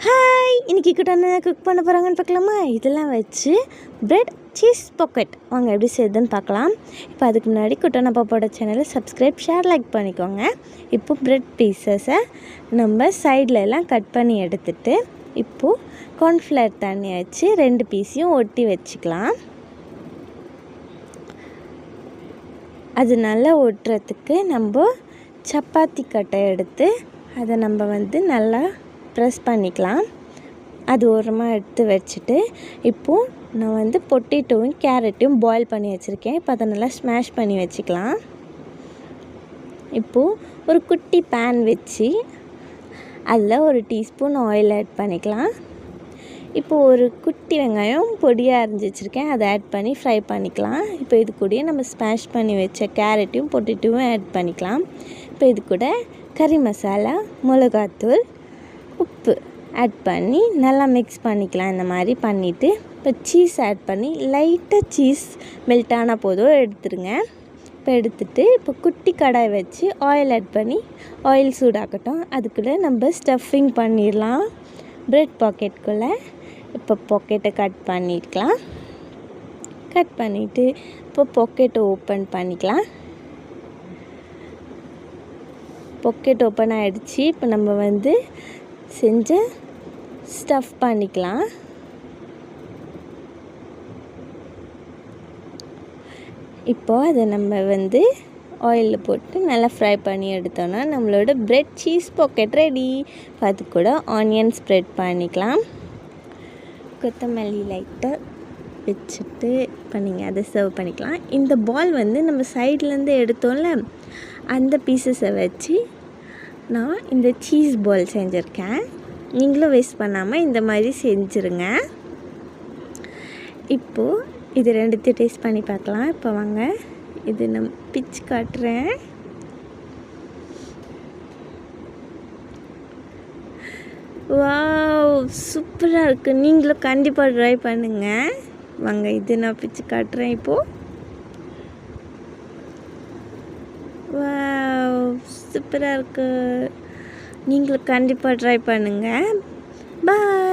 Hi, இன்றைக்கி என்ன cook பண்ண போகிறாங்கன்னு பார்க்கலாமா? இதெல்லாம் வச்சு பிரெட் சீஸ் பாக்கெட் வாங்க எப்படி செய்யுதுன்னு பார்க்கலாம். இப்போ அதுக்கு முன்னாடி குட்டன பாப்பாவோட சேனலை சப்ஸ்கிரைப், ஷேர், லைக் பண்ணிக்கோங்க. இப்போ பிரெட் பீசஸை நம்ம சைடில் எல்லாம் கட் பண்ணி எடுத்துகிட்டு இப்போது கார்ன்ஃப்ளவர் தண்ணி வச்சு 2 பீஸையும் ஒட்டி வச்சுக்கலாம். அது நல்லா ஒட்டுறதுக்கு நம்ம சப்பாத்தி கட்டை எடுத்து அதை நம்ம நல்லா ப்ரெஸ் பண்ணிக்கலாம். அது ஓரமாக எடுத்து வச்சுட்டு இப்போது நான் பொட்டேட்டோவும் கேரட்டையும் பாயில் பண்ணி வச்சுருக்கேன். இப்போ அதை நல்லா ஸ்மாஷ் பண்ணி வச்சுக்கலாம். இப்போது ஒரு குட்டி பேன் வச்சு அதில் 1 டீஸ்பூன் ஆயில் ஆட் பண்ணிக்கலாம். இப்போது ஒரு குட்டி வெங்காயம் பொடியாக அரிஞ்சு வச்சுருக்கேன், அதை ஆட் பண்ணி ஃப்ரை பண்ணிக்கலாம். இப்போ இது கூடயே நம்ம ஸ்மாஷ் பண்ணி வச்ச கேரட்டையும் பொட்டேட்டோவும் ஆட் பண்ணிக்கலாம். இப்போ இது கூட கறி மசாலா, மிளகாத்தூள், உப்பு ஆட் பண்ணி நல்லா மிக்ஸ் பண்ணிக்கலாம். இந்த மாதிரி பண்ணிவிட்டு இப்போ சீஸ் ஆட் பண்ணி லைட்டாக சீஸ் மெல்ட் ஆனால் போதும் எடுத்துருங்க. இப்போ எடுத்துகிட்டு இப்போ குட்டி கடாய் வச்சு ஆயில் ஆட் பண்ணி ஆயில் சூடாக்கட்டும். அதுக்குள்ளே நம்ம ஸ்டஃபிங் பண்ணிடலாம் பிரெட் பாக்கெட்டுக்குள்ளே. இப்போ பாக்கெட்டை கட் பண்ணிக்கலாம். கட் பண்ணிவிட்டு இப்போ பாக்கெட்டை ஓப்பன் பண்ணிக்கலாம். பாக்கெட் ஓப்பன் ஆகிடுச்சு. இப்போ நம்ம செஞ்ச ஸ்டஃப் பண்ணிக்கலாம். இப்போது அதை நம்ம ஆயிலில் போட்டு நல்லா ஃப்ரை பண்ணி எடுத்தோன்னா நம்மளோட பிரெட் சீஸ் பாக்கெட் ரெடி. இப்போ அது கூட ஆனியன் ஸ்ப்ரெட் பண்ணிக்கலாம். கொத்தமல்லி லைட்டாக வச்சுட்டு இப்போ நீங்கள் அதை சர்வ் பண்ணிக்கலாம். இந்த பால் நம்ம சைட்லேருந்து எடுத்தோம்ல, அந்த பீசஸை வச்சு நான் இந்த சீஸ் பால் செஞ்சுருக்கேன். நீங்களும் வேஸ்ட் பண்ணாமல் இந்த மாதிரி செஞ்சுருங்க. இப்போது இது 2த்தையும் டேஸ்ட் பண்ணி பார்க்கலாம். இப்போ வாங்க இது நான் பிச்சு காட்டுறேன். வாவ், சூப்பராக இருக்குது. நீங்களும் கண்டிப்பாக ட்ரை பண்ணுங்கள். வாங்க இது நான் பிச்சு காட்டுறேன். இப்போது வாவ், சூப்பராக இருக்குது. நீங்களும் கண்டிப்பாக ட்ரை பண்ணுங்கள். பாய்.